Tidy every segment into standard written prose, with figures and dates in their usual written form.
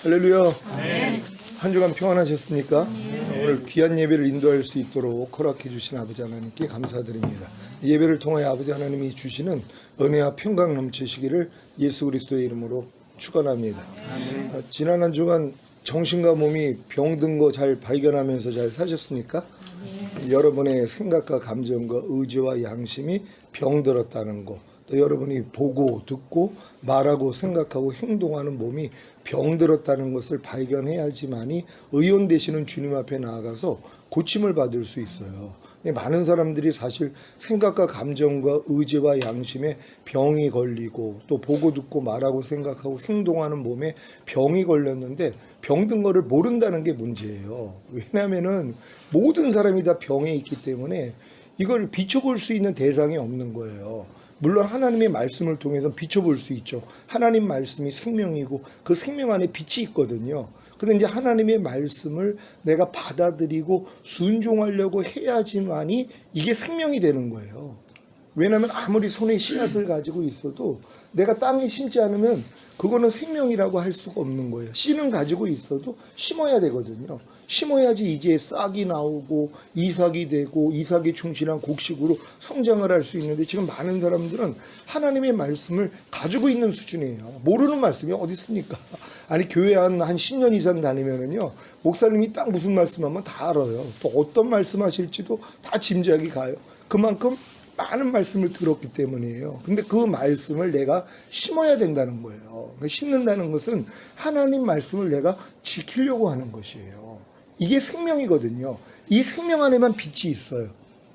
할렐루야. 네. 한 주간 평안하셨습니까? 오늘 귀한 예배를 인도할 수 있도록 허락해 주신 아버지 하나님께 감사드립니다. 예배를 통하여 아버지 하나님이 주시는 은혜와 평강 넘치시기를 예수 그리스도의 이름으로 축원합니다. 지난 한 주간 정신과 몸이 병든 거 잘 발견하면서 잘 사셨습니까? 여러분의 생각과 감정과 의지와 양심이 병들었다는 거, 또 여러분이 보고 듣고 말하고 생각하고 행동하는 몸이 병들었다는 것을 발견해야지만이 의원 되시는 주님 앞에 나아가서 고침을 받을 수 있어요. 많은 사람들이 사실 생각과 감정과 의지와 양심에 병이 걸리고, 또 보고 듣고 말하고 생각하고 행동하는 몸에 병이 걸렸는데 병든 거를 모른다는 게 문제예요. 왜냐하면은 모든 사람이 다 병에 있기 때문에 이걸 비춰볼 수 있는 대상이 없는 거예요. 물론 하나님의 말씀을 통해서 비춰볼 수 있죠. 하나님 말씀이 생명이고 그 생명 안에 빛이 있거든요. 근데 이제 하나님의 말씀을 내가 받아들이고 순종하려고 해야지만이 이게 생명이 되는 거예요. 왜냐하면 아무리 손에 씨앗을 가지고 있어도 내가 땅에 심지 않으면 그거는 생명이라고 할 수가 없는 거예요. 씨는 가지고 있어도 심어야 되거든요. 심어야지 이제 싹이 나오고 이삭이 되고 이삭에 충실한 곡식으로 성장을 할 수 있는데, 지금 많은 사람들은 하나님의 말씀을 가지고 있는 수준이에요. 모르는 말씀이 어디 있습니까? 아니, 교회 한 10년 이상 다니면은요, 목사님이 딱 무슨 말씀하면 다 알아요. 또 어떤 말씀하실지도 다 짐작이 가요. 그만큼 많은 말씀을 들었기 때문이에요. 근데 그 말씀을 내가 심어야 된다는 거예요. 심는다는 것은 하나님 말씀을 내가 지키려고 하는 것이에요. 이게 생명이거든요. 이 생명 안에만 빛이 있어요.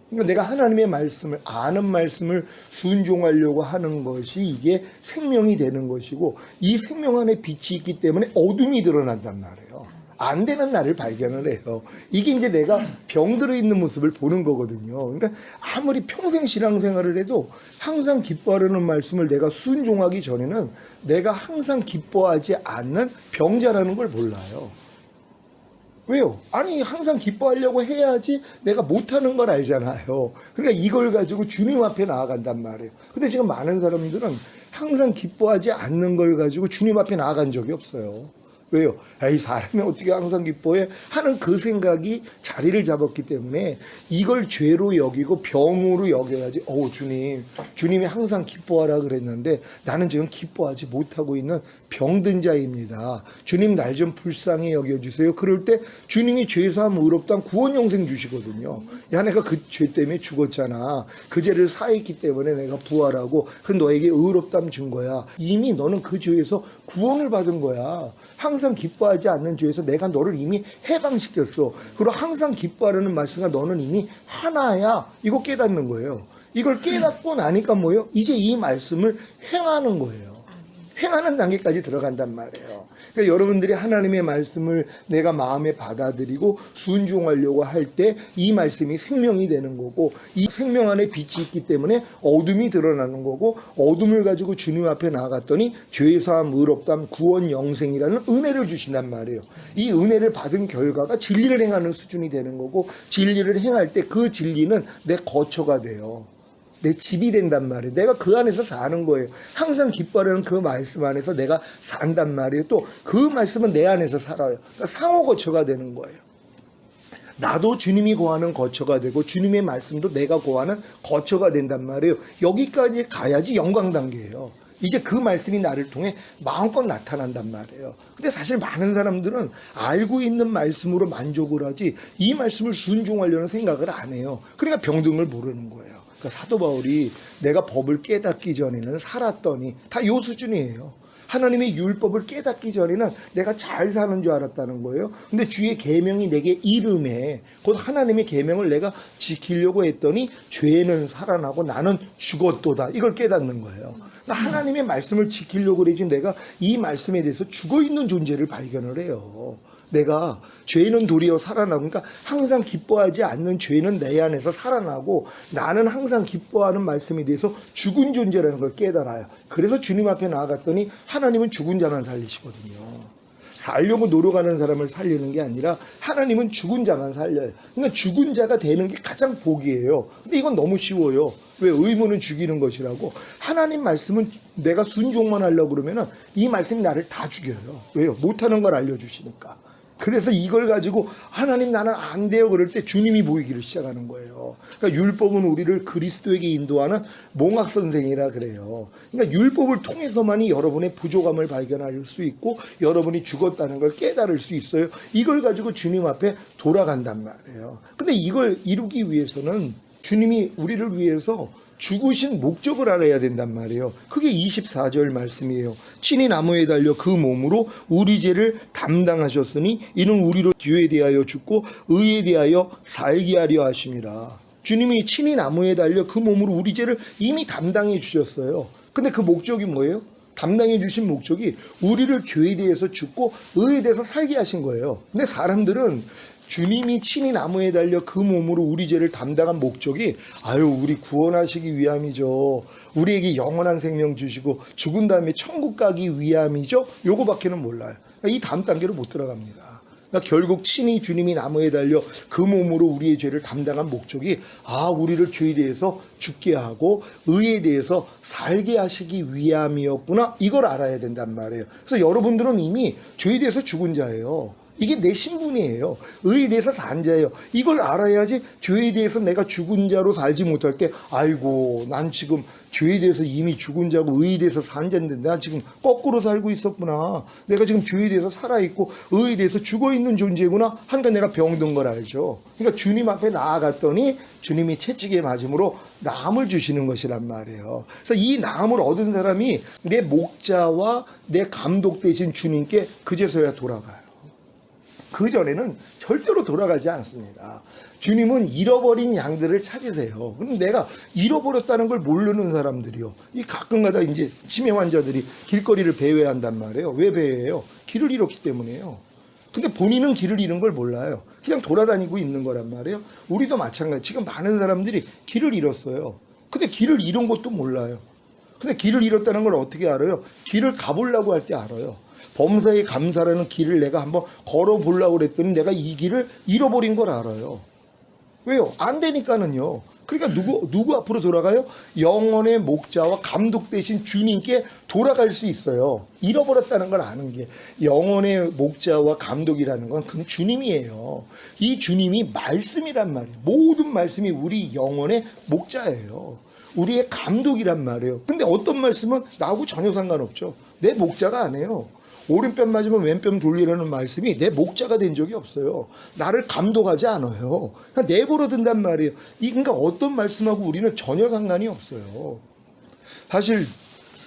그러니까 내가 하나님의 말씀을, 아는 말씀을 순종하려고 하는 것이 이게 생명이 되는 것이고, 이 생명 안에 빛이 있기 때문에 어둠이 드러난단 말이에요. 안 되는 나를 발견을 해요. 이게 이제 내가 병들어 있는 모습을 보는 거거든요. 그러니까 아무리 평생 신앙생활을 해도 항상 기뻐하려는 말씀을 내가 순종하기 전에는 내가 항상 기뻐하지 않는 병자라는 걸 몰라요. 왜요? 아니, 항상 기뻐하려고 해야지 내가 못하는 걸 알잖아요. 그러니까 이걸 가지고 주님 앞에 나아간단 말이에요. 근데 지금 많은 사람들은 항상 기뻐하지 않는 걸 가지고 주님 앞에 나아간 적이 없어요. 왜요? 에이, 사람이 어떻게 항상 기뻐해? 하는 그 생각이 자리를 잡았기 때문에 이걸 죄로 여기고 병으로 여겨야지. 주님이 항상 기뻐하라 그랬는데 나는 지금 기뻐하지 못하고 있는 병든 자입니다. 주님, 날 좀 불쌍히 여겨주세요. 그럴 때 주님이 죄사함 의롭다는 구원 영생 주시거든요. 야, 내가 그 죄 때문에 죽었잖아. 그 죄를 사했기 때문에 내가 부활하고 그 너에게 의롭담 준 거야. 이미 너는 그 죄에서 구원을 받은 거야. 항상 기뻐하지 않는 죄에서 내가 너를 이미 해방시켰어. 그리고 항상 기뻐하려는 말씀과 너는 이미 하나야. 이거 깨닫는 거예요. 이걸 깨닫고 나니까 뭐예요? 이제 이 말씀을 행하는 거예요. 행하는 단계까지 들어간단 말이에요. 그러니까 여러분들이 하나님의 말씀을 내가 마음에 받아들이고 순종하려고 할 때 이 말씀이 생명이 되는 거고, 이 생명 안에 빛이 있기 때문에 어둠이 드러나는 거고, 어둠을 가지고 주님 앞에 나아갔더니 죄사함, 의롭담, 구원, 영생이라는 은혜를 주신단 말이에요. 이 은혜를 받은 결과가 진리를 행하는 수준이 되는 거고, 진리를 행할 때 그 진리는 내 거처가 돼요. 내 집이 된단 말이에요. 내가 그 안에서 사는 거예요. 항상 기뻐하는 그 말씀 안에서 내가 산단 말이에요. 또 그 말씀은 내 안에서 살아요. 그러니까 상호 거처가 되는 거예요. 나도 주님이 거하는 거처가 되고 주님의 말씀도 내가 거하는 거처가 된단 말이에요. 여기까지 가야지 영광 단계예요. 이제 그 말씀이 나를 통해 마음껏 나타난단 말이에요. 근데 사실 많은 사람들은 알고 있는 말씀으로 만족을 하지 이 말씀을 순종하려는 생각을 안 해요. 그러니까 병든 걸 모르는 거예요. 그러니까 사도 바울이 내가 법을 깨닫기 전에는 살았더니, 다 요 수준이에요. 하나님의 율법을 깨닫기 전에는 내가 잘 사는 줄 알았다는 거예요. 근데 주의 계명이 내게 이름에 곧 하나님의 계명을 내가 지키려고 했더니 죄는 살아나고 나는 죽었도다. 이걸 깨닫는 거예요. 그러니까 하나님의 말씀을 지키려고 그러지 내가 이 말씀에 대해서 죽어있는 존재를 발견을 해요. 내가 죄는 도리어 살아나고, 그러니까 항상 기뻐하지 않는 죄는 내 안에서 살아나고 나는 항상 기뻐하는 말씀에 대해서 죽은 존재라는 걸 깨달아요. 그래서 주님 앞에 나아갔더니 하나님은 죽은 자만 살리시거든요. 살려고 노력하는 사람을 살리는 게 아니라 하나님은 죽은 자만 살려요. 그러니까 죽은 자가 되는 게 가장 복이에요. 근데 이건 너무 쉬워요. 왜? 의무는 죽이는 것이라고. 하나님 말씀은 내가 순종만 하려고 그러면은 이 말씀이 나를 다 죽여요. 왜요? 못하는 걸 알려주시니까. 그래서 이걸 가지고 하나님 나는 안 돼요 그럴 때 주님이 보이기를 시작하는 거예요. 그러니까 율법은 우리를 그리스도에게 인도하는 몽학 선생이라 그래요. 그러니까 율법을 통해서만이 여러분의 부족함을 발견할 수 있고 여러분이 죽었다는 걸 깨달을 수 있어요. 이걸 가지고 주님 앞에 돌아간단 말이에요. 근데 이걸 이루기 위해서는 주님이 우리를 위해서 죽으신 목적을 알아야 된단 말이에요. 그게 24절 말씀이에요. 친히 나무에 달려 그 몸으로 우리 죄를 담당하셨으니 이는 우리로 죄에 대하여 죽고 의에 대하여 살게 하려 하심이라. 주님이 친히 나무에 달려 그 몸으로 우리 죄를 이미 담당해 주셨어요. 근데 그 목적이 뭐예요? 담당해 주신 목적이 우리를 죄에 대해서 죽고 의에 대해서 살게 하신 거예요. 근데 사람들은 주님이 친히 나무에 달려 그 몸으로 우리 죄를 담당한 목적이 우리 구원하시기 위함이죠. 우리에게 영원한 생명 주시고 죽은 다음에 천국 가기 위함이죠. 요거밖에는 몰라요. 이 다음 단계로 못 들어갑니다. 그러니까 결국 친히 주님이 나무에 달려 그 몸으로 우리의 죄를 담당한 목적이 우리를 죄에 대해서 죽게 하고 의에 대해서 살게 하시기 위함이었구나. 이걸 알아야 된단 말이에요. 그래서 여러분들은 이미 죄에 대해서 죽은 자예요. 이게 내 신분이에요. 의에 대해서 산 자예요. 이걸 알아야지 죄에 대해서 내가 죽은 자로 살지 못할 때 난 지금 죄에 대해서 이미 죽은 자고 의에 대해서 산 자인데 내가 지금 거꾸로 살고 있었구나. 내가 지금 죄에 대해서 살아있고 의에 대해서 죽어있는 존재구나. 하니까 내가 병든 걸 알죠. 그러니까 주님 앞에 나아갔더니 주님이 채찍에 맞음으로 나음을 주시는 것이란 말이에요. 그래서 이 나음을 얻은 사람이 내 목자와 내 감독 되신 주님께 그제서야 돌아가요. 그전에는 절대로 돌아가지 않습니다. 주님은 잃어버린 양들을 찾으세요. 그럼 내가 잃어버렸다는 걸 모르는 사람들이요. 이 가끔가다 이제 치매 환자들이 길거리를 배회한단 말이에요. 왜 배회해요? 길을 잃었기 때문에요. 근데 본인은 길을 잃은 걸 몰라요. 그냥 돌아다니고 있는 거란 말이에요. 우리도 마찬가지. 지금 많은 사람들이 길을 잃었어요. 근데 길을 잃은 것도 몰라요. 근데 길을 잃었다는 걸 어떻게 알아요? 길을 가보려고 할 때 알아요. 범사에 감사라는 길을 내가 한번 걸어보려고 그랬더니 내가 이 길을 잃어버린 걸 알아요. 왜요? 안 되니까는요. 그러니까 누구 앞으로 돌아가요? 영혼의 목자와 감독 되신 주님께 돌아갈 수 있어요. 잃어버렸다는 걸 아는 게. 영혼의 목자와 감독이라는 건 그건 주님이에요. 이 주님이 말씀이란 말이에요. 모든 말씀이 우리 영혼의 목자예요. 우리의 감독이란 말이에요. 근데 어떤 말씀은 나하고 전혀 상관없죠. 내 목자가 아니에요. 오른뺨 맞으면 왼뺨 돌리라는 말씀이 내 목자가 된 적이 없어요. 나를 감독하지 않아요. 그냥 내버려 둔단 말이에요. 그러니까 어떤 말씀하고 우리는 전혀 상관이 없어요. 사실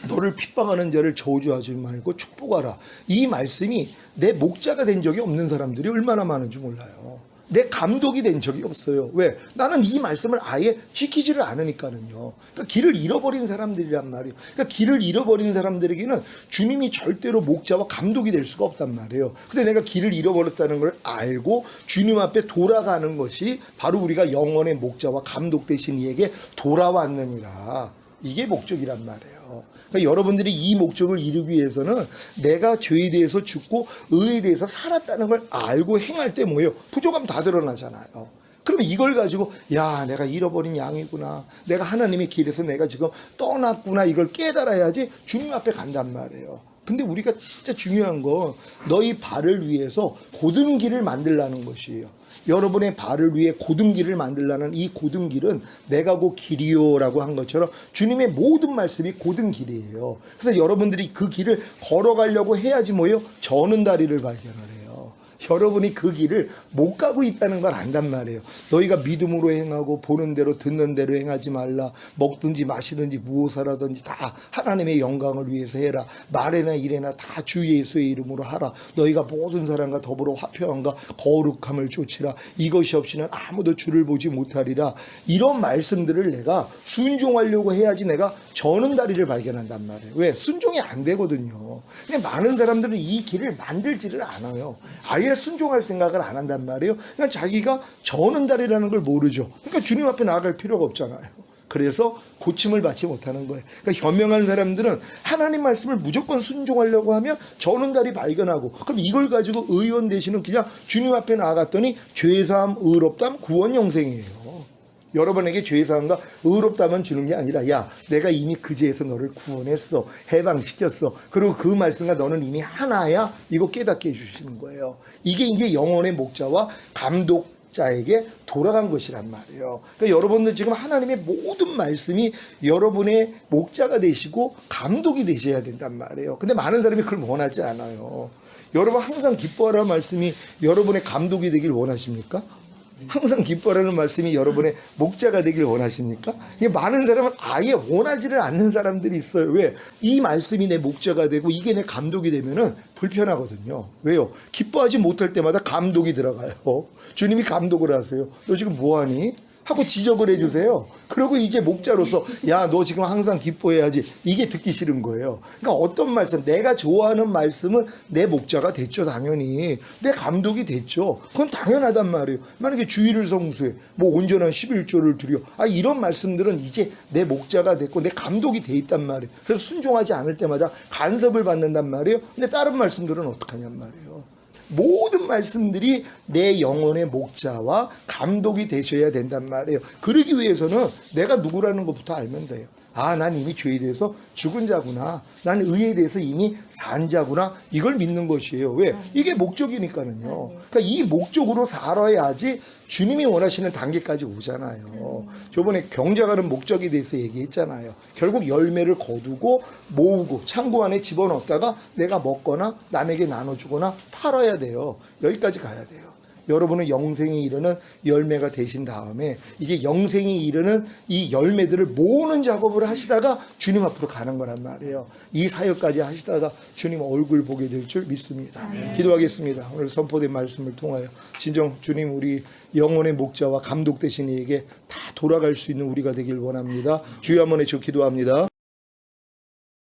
너를 핍박하는 자를 저주하지 말고 축복하라. 이 말씀이 내 목자가 된 적이 없는 사람들이 얼마나 많은지 몰라요. 내 감독이 된 적이 없어요. 왜? 나는 이 말씀을 아예 지키지를 않으니까는요. 그러니까 길을 잃어버린 사람들이란 말이에요. 그러니까 길을 잃어버린 사람들에게는 주님이 절대로 목자와 감독이 될 수가 없단 말이에요. 근데 내가 길을 잃어버렸다는 걸 알고 주님 앞에 돌아가는 것이 바로 우리가 영혼의 목자와 감독 되신 이에게 돌아왔느니라. 이게 목적이란 말이에요. 그러니까 여러분들이 이 목적을 이루기 위해서는 내가 죄에 대해서 죽고 의에 대해서 살았다는 걸 알고 행할 때 뭐예요? 부족함 다 드러나잖아요. 그러면 이걸 가지고 내가 잃어버린 양이구나. 내가 하나님의 길에서 내가 지금 떠났구나. 이걸 깨달아야지 주님 앞에 간단 말이에요. 근데 우리가 진짜 중요한 건 너희 발을 위해서 고든 길을 만들라는 것이에요. 여러분의 발을 위해 고든 길을 만들라는 이 고든 길은 내가 곧 길이요라고 한 것처럼 주님의 모든 말씀이 고든 길이에요. 그래서 여러분들이 그 길을 걸어가려고 해야지 뭐예요? 저는 다리를 발견을 해요. 여러분이 그 길을 못 가고 있다는 걸 안단 말이에요. 너희가 믿음으로 행하고 보는 대로 듣는 대로 행하지 말라. 먹든지 마시든지 무엇을 하든지 다 하나님의 영광을 위해서 해라. 말에나 일에나 다 주 예수의 이름으로 하라. 너희가 모든 사람과 더불어 화평함과 거룩함을 쫓으라. 이것이 없이는 아무도 주를 보지 못하리라. 이런 말씀들을 내가 순종하려고 해야지 내가 저는 다리를 발견한단 말이에요. 왜? 순종이 안 되거든요. 근데 많은 사람들은 이 길을 만들지를 않아요. 아예 순종할 생각을 안 한단 말이에요. 그냥 자기가 저는 다리라는 걸 모르죠. 그러니까 주님 앞에 나아갈 필요가 없잖아요. 그래서 고침을 받지 못하는 거예요. 그러니까 현명한 사람들은 하나님 말씀을 무조건 순종하려고 하면 저는 다리 발견하고, 그럼 이걸 가지고 의원 되시는 그냥 주님 앞에 나아갔더니 죄사함, 의롭담, 구원, 영생이에요. 여러분에게 죄사함과 의롭다만 주는 게 아니라, 야, 내가 이미 그 죄에서 너를 구원했어, 해방시켰어, 그리고 그 말씀과 너는 이미 하나야, 이거 깨닫게 해주시는 거예요. 이게 이제 영혼의 목자와 감독자에게 돌아간 것이란 말이에요. 그러니까 여러분들 지금 하나님의 모든 말씀이 여러분의 목자가 되시고 감독이 되셔야 된단 말이에요. 근데 많은 사람이 그걸 원하지 않아요. 여러분 항상 기뻐하라는 말씀이 여러분의 감독이 되길 원하십니까? 항상 기뻐하라는 말씀이 여러분의 목자가 되길 원하십니까? 이게 많은 사람은 아예 원하지를 않는 사람들이 있어요. 왜? 이 말씀이 내 목자가 되고 이게 내 감독이 되면은 불편하거든요. 왜요? 기뻐하지 못할 때마다 감독이 들어가요. 주님이 감독을 하세요. 너 지금 뭐하니? 하고 지적을 해주세요. 그리고 이제 목자로서, 야, 너 지금 항상 기뻐해야지. 이게 듣기 싫은 거예요. 그러니까 어떤 말씀, 내가 좋아하는 말씀은 내 목자가 됐죠, 당연히. 내 감독이 됐죠. 그건 당연하단 말이에요. 만약에 주의를 성수해, 뭐 온전한 11조를 드려, 이런 말씀들은 이제 내 목자가 됐고 내 감독이 돼 있단 말이에요. 그래서 순종하지 않을 때마다 간섭을 받는단 말이에요. 근데 다른 말씀들은 어떡하냔 말이에요. 모든 말씀들이 내 영혼의 목자와 감독이 되셔야 된단 말이에요. 그러기 위해서는 내가 누구라는 것부터 알면 돼요. 난 이미 죄에 대해서 죽은 자구나. 난 의에 대해서 이미 산 자구나. 이걸 믿는 것이에요. 왜? 이게 목적이니까는요. 그러니까 이 목적으로 살아야지 주님이 원하시는 단계까지 오잖아요. 저번에 경작하는 목적에 대해서 얘기했잖아요. 결국 열매를 거두고 모으고 창고 안에 집어넣었다가 내가 먹거나 남에게 나눠주거나 팔아야 돼요. 여기까지 가야 돼요. 여러분은 영생이 이르는 열매가 되신 다음에 이제 영생이 이르는 이 열매들을 모으는 작업을 하시다가 주님 앞으로 가는 거란 말이에요. 이 사역까지 하시다가 주님 얼굴 보게 될 줄 믿습니다. 기도하겠습니다. 오늘 선포된 말씀을 통하여 진정 주님 우리 영혼의 목자와 감독 되신 이에게 다 돌아갈 수 있는 우리가 되길 원합니다. 주여 한번 해주 기도합니다.